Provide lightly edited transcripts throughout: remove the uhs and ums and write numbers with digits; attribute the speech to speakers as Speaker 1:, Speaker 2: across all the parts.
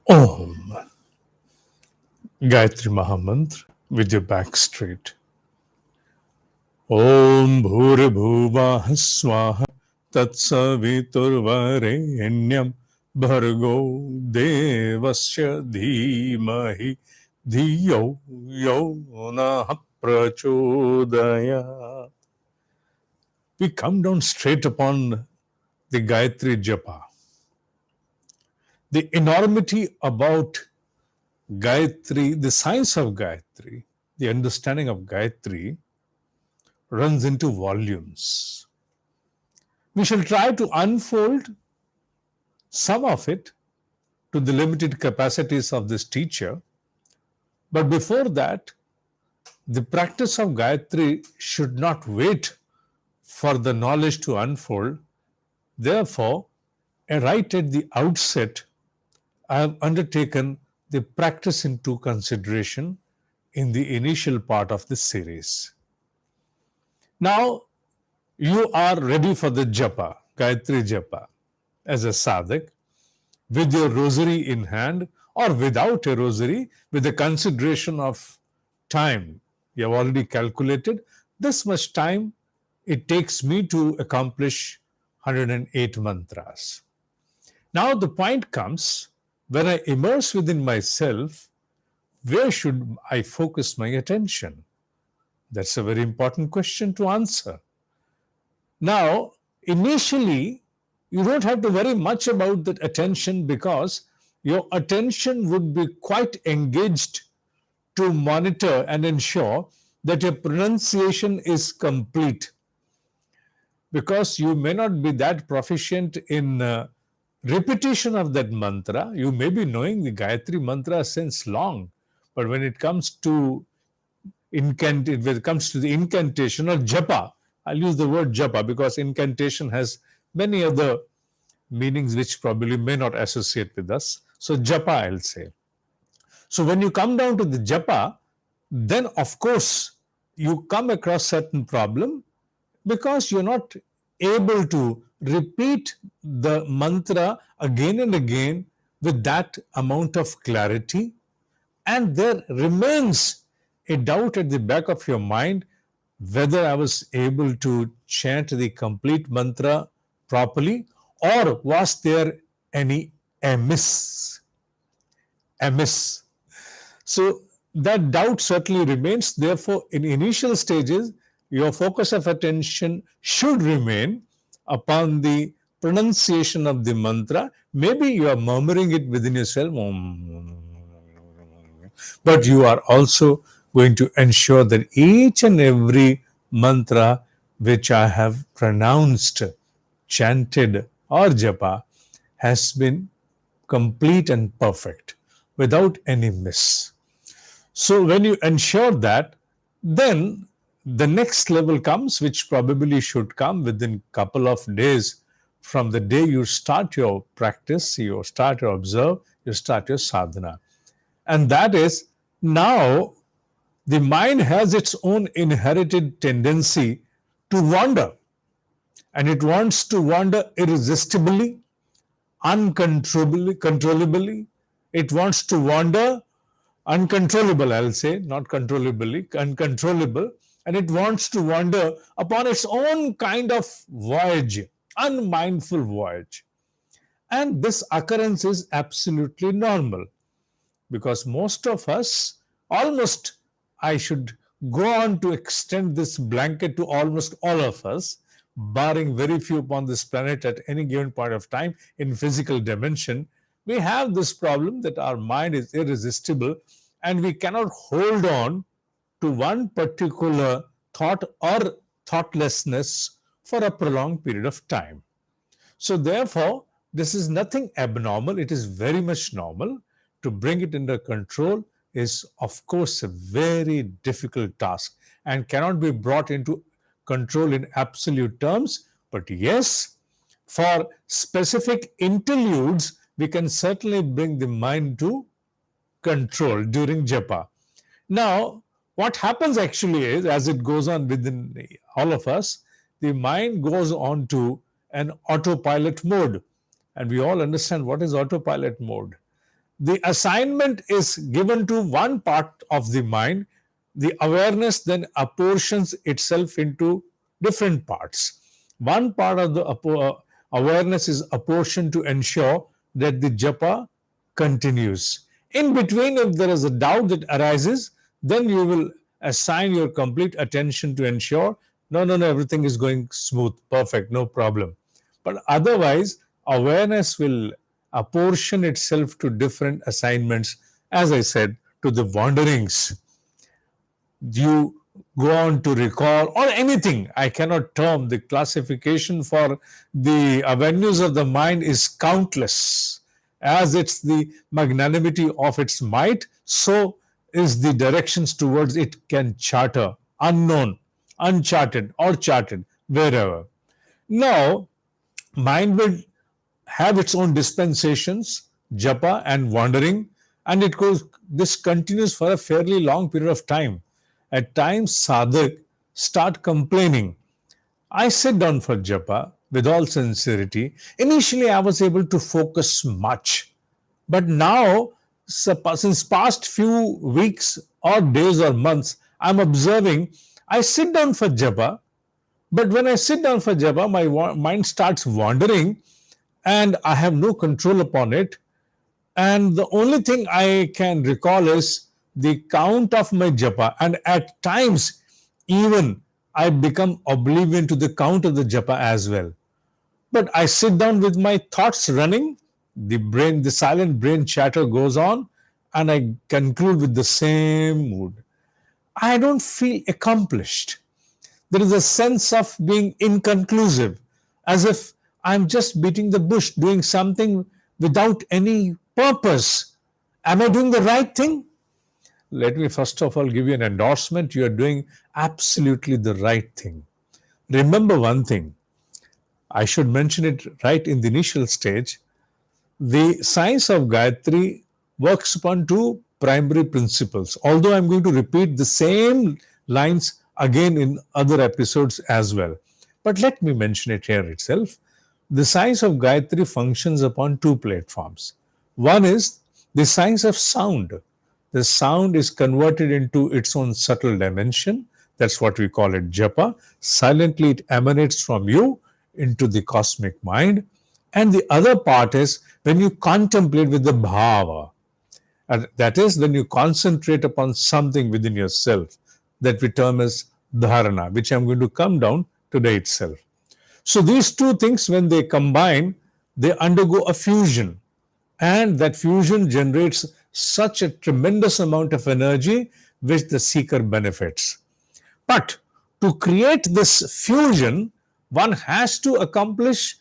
Speaker 1: Om. Gayatri Mahamantra with your back straight. Om Bhurabhuvah Swaha Tatsaviturvarenyam Bhargo Devasya Dhimahi Dhiyo Yona Prachodaya. We come down straight upon the Gayatri Japa. The enormity about Gayatri, the science of Gayatri, the understanding of Gayatri runs into volumes. We shall try to unfold some of it to the limited capacities of this teacher. But before that, the practice of Gayatri should not wait for the knowledge to unfold. Therefore, right at the outset, I have undertaken the practice into consideration in the initial part of this series. Now, you are ready for the japa, Gayatri Japa, as a sadhak, with your rosary in hand or without a rosary, with the consideration of time. You have already calculated this much time it takes me to accomplish 108 mantras. Now, the point comes when I immerse within myself, where should I focus my attention? That's a very important question to answer. Now, initially, you don't have to worry much about that attention because your attention would be quite engaged to monitor and ensure that your pronunciation is complete. Because you may not be that proficient in repetition of that mantra, you may be knowing the Gayatri mantra since long, but when it comes to the incantation or japa, I'll use the word japa because incantation has many other meanings which probably may not associate with us. So japa, I'll say. So when you come down to the japa, then of course you come across certain problem because you're not able to repeat the mantra again and again with that amount of clarity, and there remains a doubt at the back of your mind whether I was able to chant the complete mantra properly or was there any amiss. Amiss. So that doubt certainly remains. Therefore, in initial stages, your focus of attention should remain upon the pronunciation of the mantra. Maybe you are murmuring it within yourself, but you are also going to ensure that each and every mantra which I have pronounced, chanted, or japa has been complete and perfect without any miss. So when you ensure that, then the next level comes, which probably should come within couple of days from the day you start your practice, you start your observe, you start your sadhana. And that is, now the mind has its own inherited tendency to wander, and it wants to wander irresistibly, uncontrollably. It wants to wander uncontrollable, I'll say, not controllably, uncontrollable, and it wants to wander upon its own kind of voyage, unmindful voyage. And this occurrence is absolutely normal because most of us, almost, I should go on to extend this blanket to almost all of us, barring very few upon this planet at any given point of time in physical dimension, we have this problem that our mind is irresistible and we cannot hold on to one particular thought or thoughtlessness for a prolonged period of time. So, therefore, this is nothing abnormal, it is very much normal. To bring it under control is, of course, a very difficult task and cannot be brought into control in absolute terms. But yes, for specific interludes, we can certainly bring the mind to control during japa. Now, what happens actually is, as it goes on within all of us, the mind goes on to an autopilot mode. And we all understand what is autopilot mode. the assignment is given to one part of the mind. The awareness then apportions itself into different parts. One part of the awareness is apportioned to ensure that the japa continues. In between, if there is a doubt that arises, then you will assign your complete attention to ensure no, no, no, everything is going smooth, perfect, no problem. But otherwise, awareness will apportion itself to different assignments, as I said, to the wanderings. You go on to recall or anything. I cannot term the classification for the avenues of the mind is countless. As it's the magnanimity of its might, so is the directions towards it can charter, unknown, uncharted, or charted, wherever. Now, mind will have its own dispensations, japa and wandering, and it goes. This continues for a fairly long period of time. At times, sadhak start complaining. I sit down for japa with all sincerity. Initially, I was able to focus much, but now, since past few weeks or days or months, I'm observing. I sit down for japa, but when I sit down for japa, my mind starts wandering and I have no control upon it. And the only thing I can recall is the count of my japa. And at times, even I become oblivion to the count of the japa as well. But I sit down with my thoughts running, the silent brain chatter goes on, and I conclude with the same mood. I don't feel accomplished. There is a sense of being inconclusive, as if I'm just beating the bush, doing something without any purpose. Am I doing the right thing? Let me first of all give you an endorsement. You are doing absolutely the right thing. Remember one thing, I should mention it right in the initial stage. The science of Gayatri works upon two primary principles, although I'm going to repeat the same lines again in other episodes as well. But let me mention it here itself. The science of Gayatri functions upon two platforms. One is the science of sound. The sound is converted into its own subtle dimension. That's what we call it japa. Silently it emanates from you into the cosmic mind. And the other part is when you contemplate with the bhava. And that is when you concentrate upon something within yourself that we term as dharana, which I'm going to come down today itself. So these two things, when they combine, they undergo a fusion. And that fusion generates such a tremendous amount of energy which the seeker benefits. But to create this fusion, one has to accomplish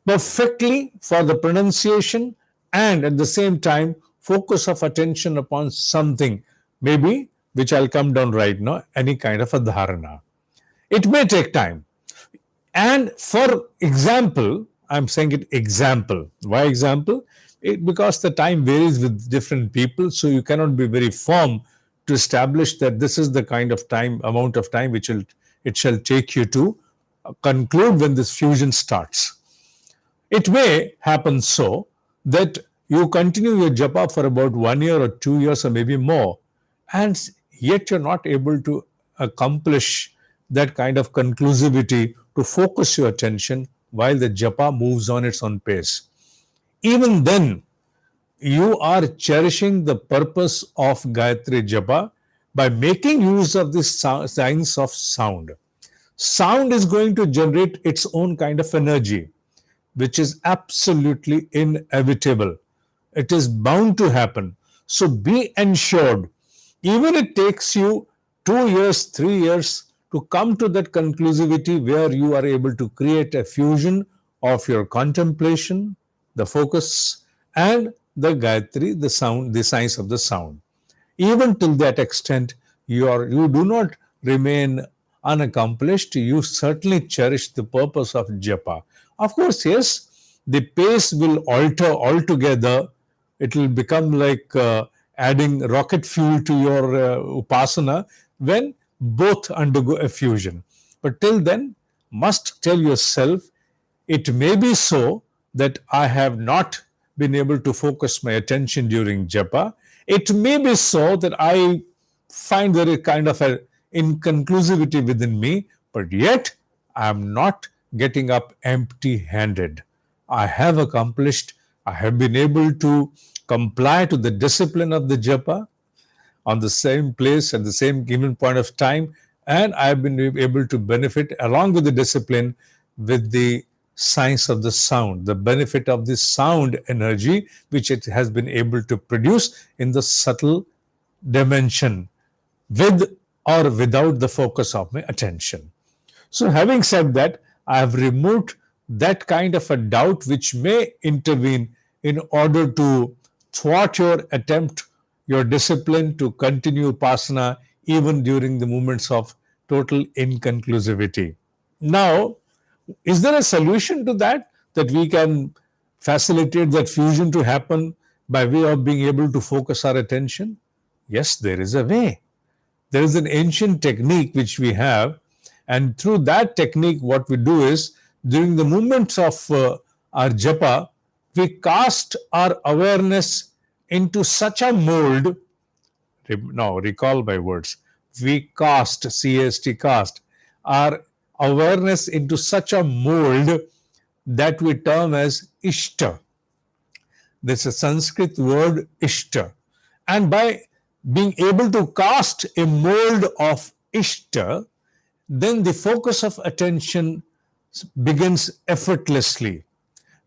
Speaker 1: perfectly for the pronunciation and at the same time focus of attention upon something, maybe which I'll come down right now, any kind of a dharana. It may take time. And for example, I'm saying it example. Why example? Because the time varies with different people, so you cannot be very firm to establish that this is the kind of time, amount of time which it shall take you to conclude when this fusion starts. It may happen so that you continue your japa for about 1 year or 2 years or maybe more, and yet you're not able to accomplish that kind of conclusivity to focus your attention while the japa moves on its own pace. Even then, you are cherishing the purpose of Gayatri Japa by making use of this science of sound. Sound is going to generate its own kind of energy, which is absolutely inevitable. It is bound to happen. So be ensured, even it takes you 2 years, 3 years to come to that conclusivity where you are able to create a fusion of your contemplation, the focus, and the Gayatri, the sound, the science of the sound. Even till that extent, you do not remain unaccomplished. You certainly cherish the purpose of japa. Of course, yes, the pace will alter altogether. It will become like adding rocket fuel to your upasana when both undergo a fusion. But till then, must tell yourself, it may be so that I have not been able to focus my attention during japa. It may be so that I find there is kind of an inconclusivity within me, but yet I am not getting up empty handed. I have accomplished, I have been able to comply to the discipline of the japa on the same place at the same given point of time, and I've been able to benefit along with the discipline with the science of the sound, the benefit of the sound energy which it has been able to produce in the subtle dimension with or without the focus of my attention. So, having said that, I have removed that kind of a doubt which may intervene in order to thwart your attempt, your discipline to continue pasana even during the moments of total inconclusivity. Now, is there a solution to that, that we can facilitate that fusion to happen by way of being able to focus our attention? Yes, there is a way. There is an ancient technique which we have, and through that technique, what we do is during the moments of our japa, we cast our awareness into such a mold. Now, recall my words. We cast, C-A-S-T, cast, our awareness into such a mold that we term as Ishta. This is a Sanskrit word, Ishta. And by being able to cast a mold of Ishta, then the focus of attention begins effortlessly.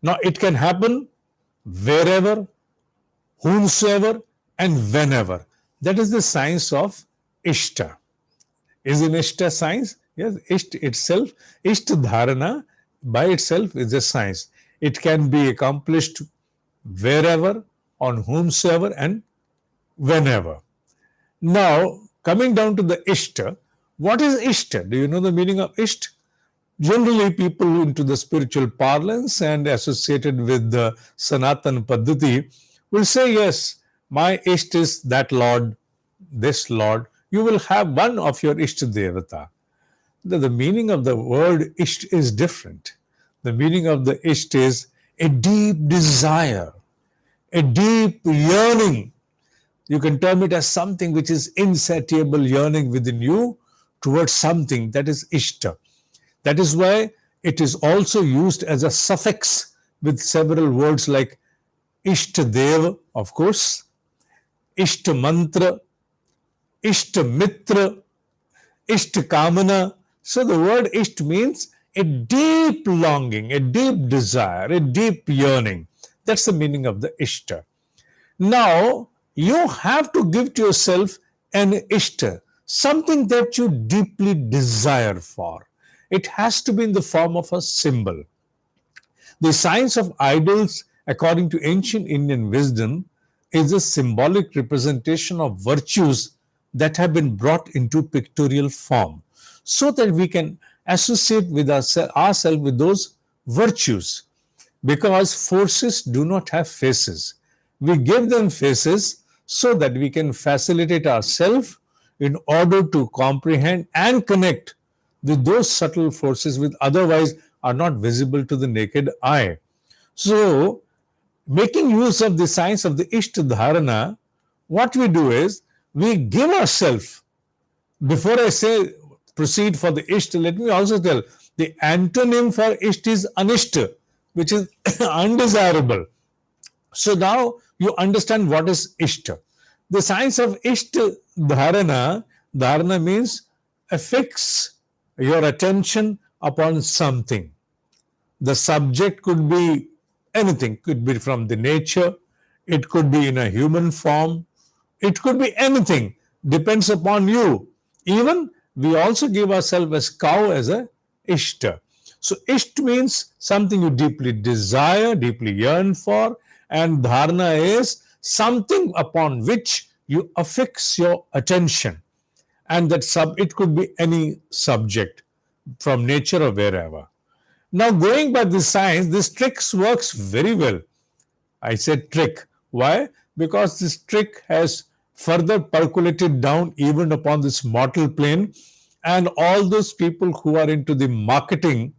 Speaker 1: Now, it can happen wherever, whomsoever, and whenever. That is the science of Ishta. Is an Ishta science? Yes, Ishta itself, Ishta Dharana by itself is a science. It can be accomplished wherever, on whomsoever, and whenever. Now, coming down to the Ishta, what is Ishta? Do you know the meaning of Ishta? Generally, people into the spiritual parlance and associated with the Sanatan Paddhati will say, yes, my Ishta is that Lord, this Lord. You will have one of your Ishta Devata. The meaning of the word Ishta is different. The meaning of the Ishta is a deep desire, a deep yearning. You can term it as something which is insatiable yearning within you towards something, that is Ishta. That is why it is also used as a suffix with several words like Ishta Deva, of course, Ishta Mantra, Ishta Mitra, Ishta Kamana. So the word Ishta means a deep longing, a deep desire, a deep yearning. That's the meaning of the Ishta. Now, you have to give to yourself an Ishta, something that you deeply desire for. It has to be in the form of a symbol. The science of idols, according to ancient Indian wisdom, is a symbolic representation of virtues that have been brought into pictorial form so that we can associate with ourselves with those virtues. Because forces do not have faces. We give them faces so that we can facilitate ourselves in order to comprehend and connect with those subtle forces which otherwise are not visible to the naked eye. So, making use of the science of the Ishta Dharana, what we do is we give ourselves, before I say proceed for the Ishta, let me also tell the antonym for Ishta is Anishta, which is undesirable. So now you understand what is Ishta. The science of Ishta Dharana, Dharana means affix your attention upon something. The subject could be anything, could be from the nature, it could be in a human form, it could be anything, depends upon you. Even we also give ourselves as cow as a Ishta. So Ishta means something you deeply desire, deeply yearn for, and Dharana is something upon which you affix your attention. And that it could be any subject from nature or wherever. Now, going by this science, this trick works very well. I said trick. Why? Because this trick has further percolated down even upon this mortal plane, and all those people who are into the marketing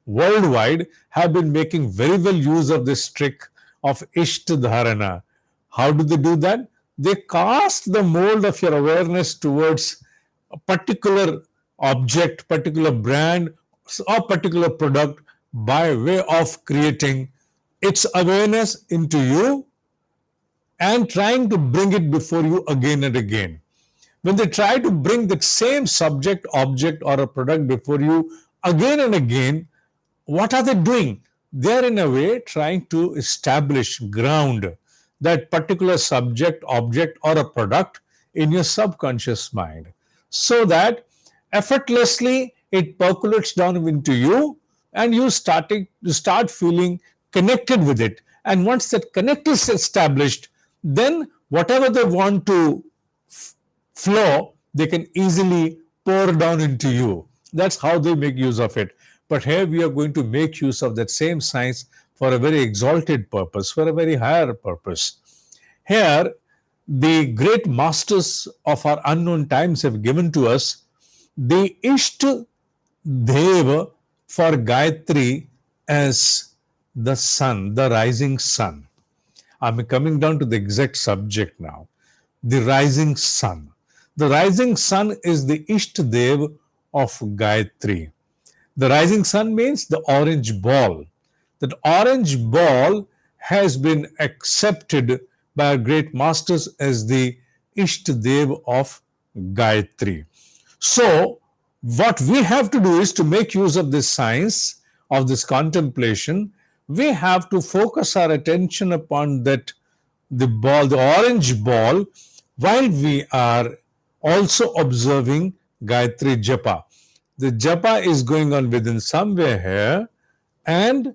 Speaker 1: worldwide have been making very well use of this trick of Ishta dharana. How do they do that? They cast the mold of your awareness towards a particular object, particular brand, or particular product by way of creating its awareness into you and trying to bring it before you again and again. When they try to bring that same subject, object, or a product before you again and again, what are they doing? They're in a way trying to establish, ground that particular subject, object, or a product in your subconscious mind so that effortlessly it percolates down into you and you start feeling connected with it. And once that connect is established, then whatever they want to flow, they can easily pour down into you. That's how they make use of it. But here we are going to make use of that same science for a very exalted purpose, for a very higher purpose. Here, the great masters of our unknown times have given to us the Ishta Deva for Gayatri as the sun, the rising sun. I'm coming down to the exact subject now. The rising sun. The rising sun is the Ishta Dev of Gayatri. The rising sun means the orange ball. That orange ball has been accepted by our great masters as the Ishta Dev of Gayatri. So, what we have to do is to make use of this science, of this contemplation. We have to focus our attention upon that the ball, the orange ball, while we are also observing Gayatri Japa. The Japa is going on within somewhere here, and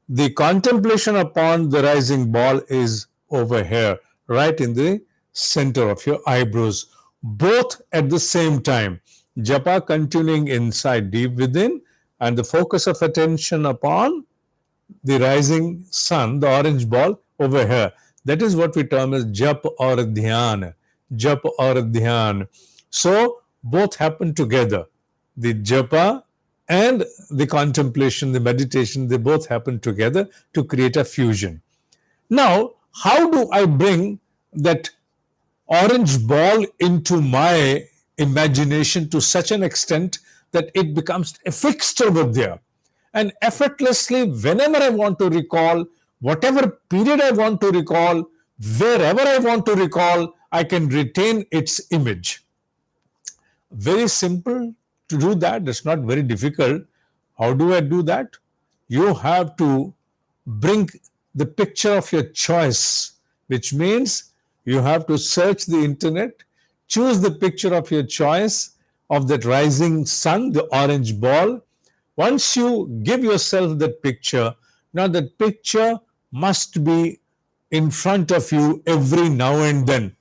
Speaker 1: the contemplation upon the rising ball is over here, right in the center of your eyebrows, both at the same time. Japa continuing inside deep within, and the focus of attention upon the rising sun, the orange ball over here. That is what we term as jap or dhyan. Jap or dhyan. So both happen together. The japa and the contemplation, the meditation, they both happen together to create a fusion. Now, how do I bring that orange ball into my imagination to such an extent that it becomes affixed over there? And effortlessly, whenever I want to recall, whatever period I want to recall, wherever I want to recall, I can retain its image. Very simple to do that. It's not very difficult. How do I do that? You have to bring the picture of your choice, which means you have to search the internet, choose the picture of your choice of that rising sun, the orange ball. Once you give yourself that picture, now that picture must be in front of you every now and then.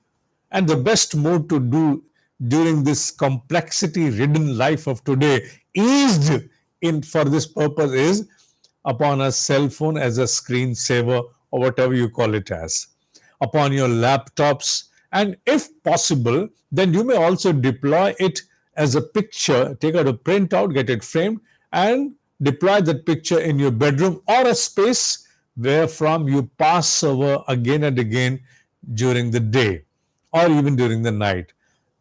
Speaker 1: And the best mode to do during this complexity-ridden life of today, eased in for this purpose, is upon a cell phone as a screensaver or whatever you call it as, upon your laptops, and if possible, then you may also deploy it as a picture, take out a printout, get it framed, and deploy that picture in your bedroom or a space where from you pass over again and again during the day or even during the night.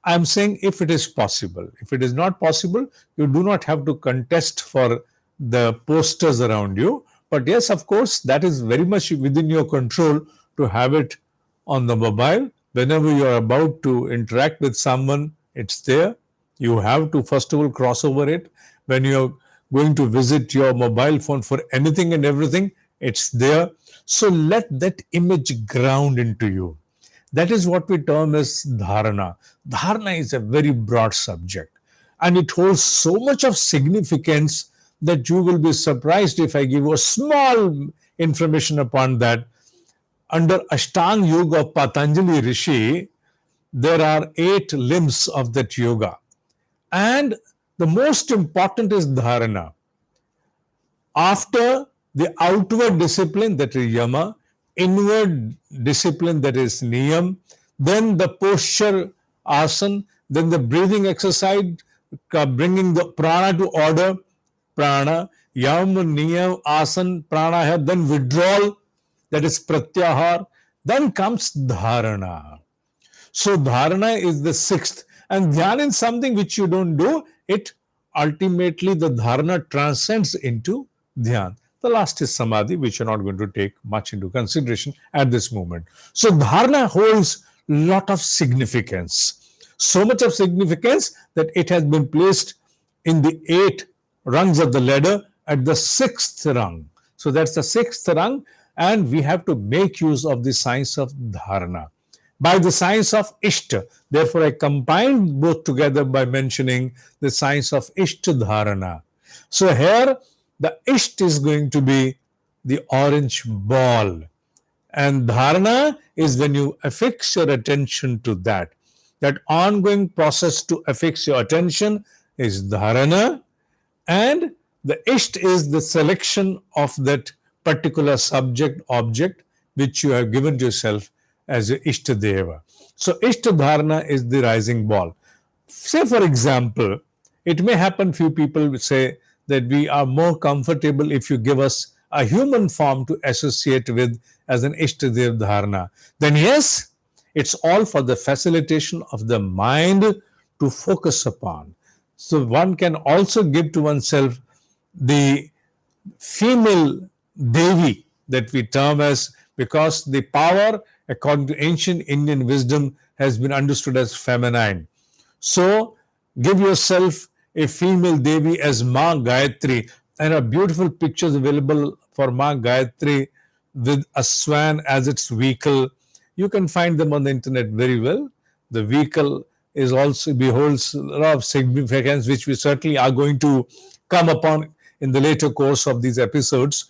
Speaker 1: I'm saying if it is possible. If it is not possible, you do not have to contest for the posters around you. But yes, of course, that is very much within your control to have it on the mobile. Whenever you are about to interact with someone, it's there. You have to first of all cross over it. When you're going to visit your mobile phone for anything and everything, it's there. So let that image ground into you. That is what we term as dharana. Dharana is a very broad subject, and it holds so much of significance that you will be surprised if I give you a small information upon that. Under Ashtanga Yoga of Patanjali Rishi, there are 8 limbs of that yoga. And the most important is dharana. After the outward discipline, that is yama, inward discipline, that is niyam, then the posture, asana, then the breathing exercise, bringing the prana to order, prana, yam, niyam, asana, prana, then withdrawal, that is pratyahar. Then comes dharana. So dharana is the sixth. And dhyana is something which you don't do. It ultimately, the dharana transcends into dhyan. The last is samadhi, which you're not going to take much into consideration at this moment. So dharana holds lot of significance. So much of significance that it has been placed in the 8 rungs of the ladder at the 6th rung. So that's the 6th rung, and we have to make use of the science of dharana by the science of Ishta. Therefore, I combined both together by mentioning the science of Ishta Dharana. So here, the Ishta is going to be the orange ball. And Dharana is when you affix your attention to that. That ongoing process to affix your attention is Dharana. And the Isht is the selection of that particular subject, object, which you have given to yourself as a Ishtadeva. So Ishtadharana is the rising ball. Say, for example, it may happen few people will say that we are more comfortable if you give us a human form to associate with as an Ishtadev Dharana. Then yes, it's all for the facilitation of the mind to focus upon. So one can also give to oneself the female Devi that we term as, because the power, according to ancient Indian wisdom, has been understood as feminine. So give yourself a female Devi as Ma Gayatri. There are beautiful pictures available for Ma Gayatri with a swan as its vehicle. You can find them on the internet very well. The vehicle is also beholds a lot of significance, which we certainly are going to come upon in the later course of these episodes.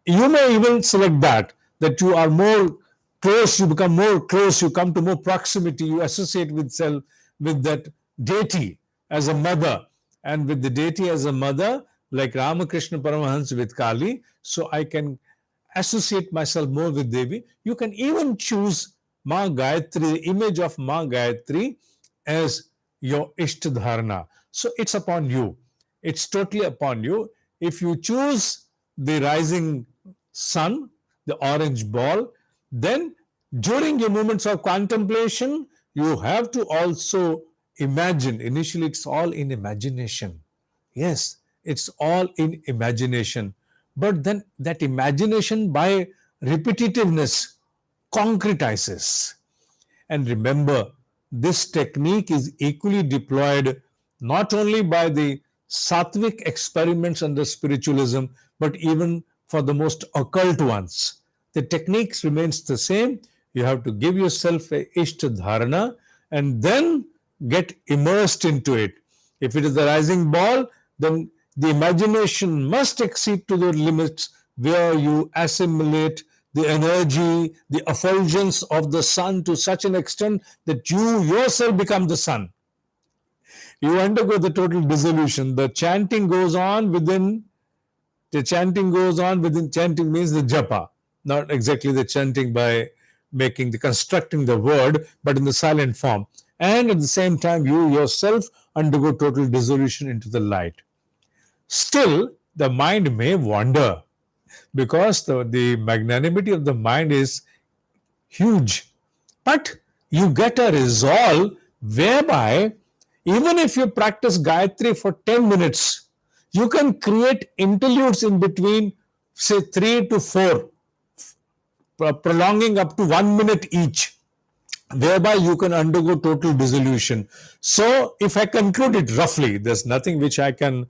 Speaker 1: You may even select that you are more close, you become more close, you come to more proximity, you associate with self, with that deity as a mother, and with the deity as a mother, like Ramakrishna Paramahansa with Kali, so I can associate myself more with Devi. You can even choose Ma Gayatri, the image of Ma Gayatri, as your Ishtadharana. So it's upon you. It's totally upon you. If you choose the rising sun, the orange ball, then during your moments of contemplation, you have to also imagine. Initially, it's all in imagination. Yes, it's all in imagination. But then that imagination by repetitiveness concretizes. And remember, this technique is equally deployed not only by the sattvic experiments under spiritualism, but even for the most occult ones. The techniques remains the same. You have to give yourself a Ishtadharana and then get immersed into it. If it is the rising ball, then the imagination must exceed to the limits where you assimilate the energy, the effulgence of the sun to such an extent that you yourself become the sun. You undergo the total dissolution. The chanting goes on within, chanting means the japa, not exactly the chanting by constructing the word, but in the silent form. And at the same time, you yourself undergo total dissolution into the light. Still, the mind may wander, because the magnanimity of the mind is huge. But you get a resolve whereby, even if you practice Gayatri for 10 minutes, you can create interludes in between, say 3 to 4, prolonging up to 1 minute each, whereby you can undergo total dissolution. So, if I conclude it roughly, there's nothing which I can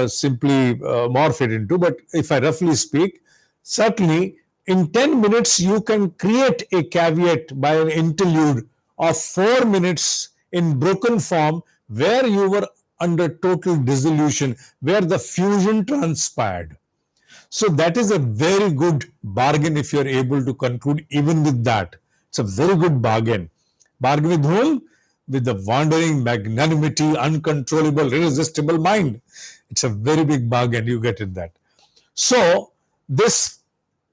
Speaker 1: simply morph it into, but if I roughly speak, certainly in 10 minutes you can create a caveat by an interlude of 4 minutes in broken form, where you were under total dissolution, where the fusion transpired. So that is a very good bargain if you are able to conclude even with that. It's a very good bargain. Bargain with whom? With the wandering magnanimity, uncontrollable, irresistible mind. It's a very big bargain you get in that. So this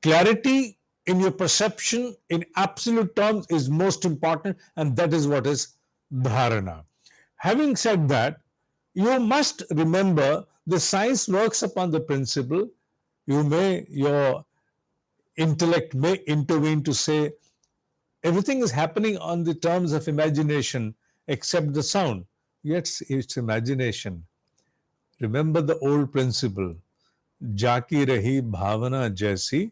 Speaker 1: clarity in your perception in absolute terms is most important, and that is what is dharana. Having said that, you must remember the science works upon the principle. Your intellect may intervene to say everything is happening on the terms of imagination except the sound. Yes, it's imagination. Remember the old principle, जाकी रही भावना जैसी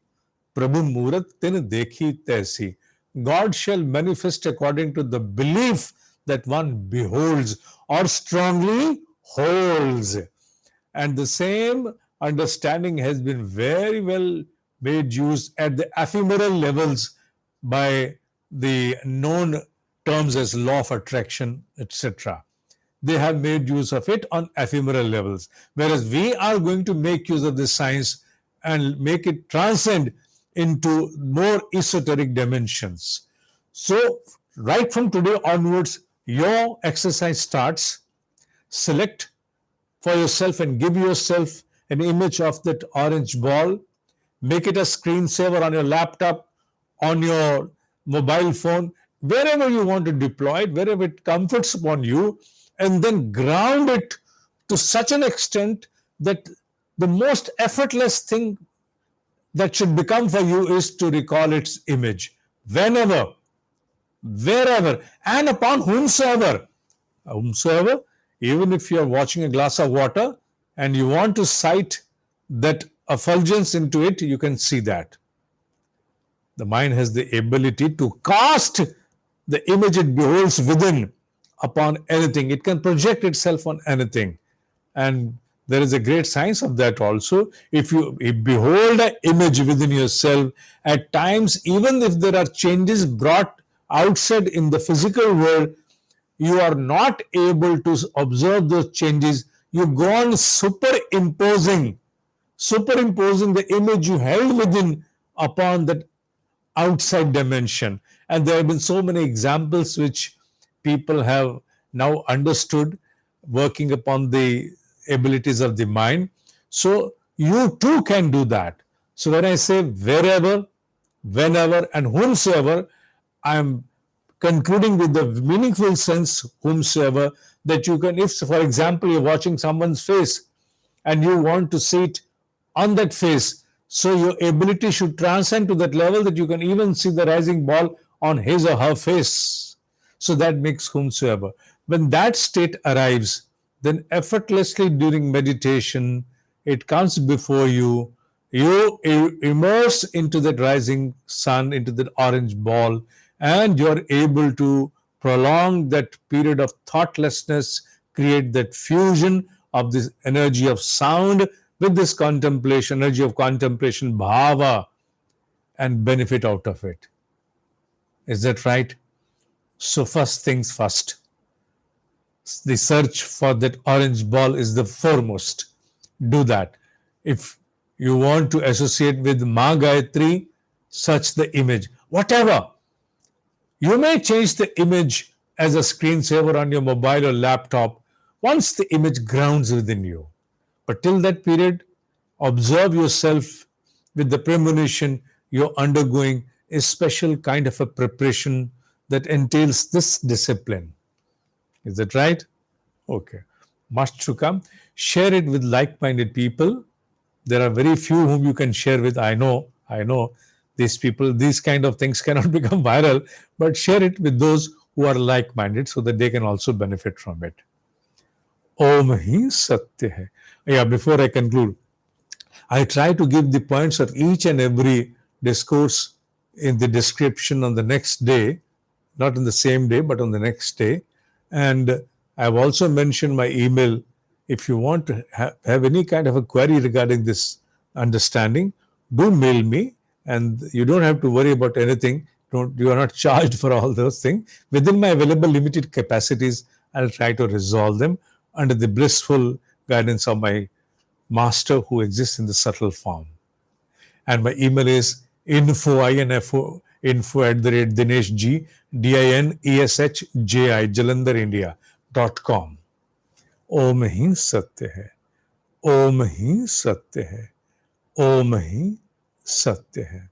Speaker 1: प्रभु मूरत तिन देखी तैसी. God shall manifest according to the belief that one beholds or strongly holds. And the same understanding has been very well made use at the ephemeral levels by the known terms as law of attraction, etc. They have made use of it on ephemeral levels, whereas we are going to make use of this science and make it transcend into more esoteric dimensions. So right from today onwards, your exercise starts. Select for yourself and give yourself an image of that orange ball. Make it a screensaver on your laptop, on your mobile phone, wherever you want to deploy it, wherever it comforts upon you, and then ground it to such an extent that the most effortless thing that should become for you is to recall its image whenever, wherever, and upon whomsoever. Whomsoever, even if you are watching a glass of water and you want to sight that effulgence into it, you can see that. The mind has the ability to cast the image it beholds within upon anything. It can project itself on anything. And there is a great science of that also. If you behold an image within yourself, at times, even if there are changes brought outside in the physical world, you are not able to observe those changes. You go on superimposing the image you held within upon that outside dimension. And there have been so many examples which people have now understood, working upon the abilities of the mind. So you too can do that. So when I say wherever, whenever, and whomsoever, I am concluding with the meaningful sense whomsoever, that you can, if for example you're watching someone's face and you want to see it on that face, so your ability should transcend to that level that you can even see the rising ball on his or her face. So that makes whomsoever. When that state arrives, then effortlessly during meditation, it comes before you. You immerse into that rising sun, into that orange ball, and you're able to prolong that period of thoughtlessness, create that fusion of this energy of sound with this contemplation, energy of contemplation, bhava, and benefit out of it. Is that right? So first things first, the search for that orange ball is the foremost. Do that. If you want to associate with Ma Gayatri, search the image. Whatever. You may change the image as a screensaver on your mobile or laptop once the image grounds within you. But till that period, observe yourself with the premonition you're undergoing a special kind of a preparation that entails this discipline. Is that right? Okay. Much to come. Share it with like-minded people. There are very few whom you can share with. I know these people, these kind of things cannot become viral, but share it with those who are like-minded so that they can also benefit from it. Om hi satya hai. Yeah, before I conclude, I try to give the points of each and every discourse in the description on the next day, not on the same day, but on the next day. And I've also mentioned my email. If you want to have any kind of a query regarding this understanding, do mail me, and you don't have to worry about anything. You are not charged for all those things. Within my available limited capacities, I'll try to resolve them under the blissful guidance of my master who exists in the subtle form. And my email is info @dineshji, DINESHJI, Jalandhar, India.com. ओम ही सत्य है, ओम ही सत्य है, ओम ही सत्य है.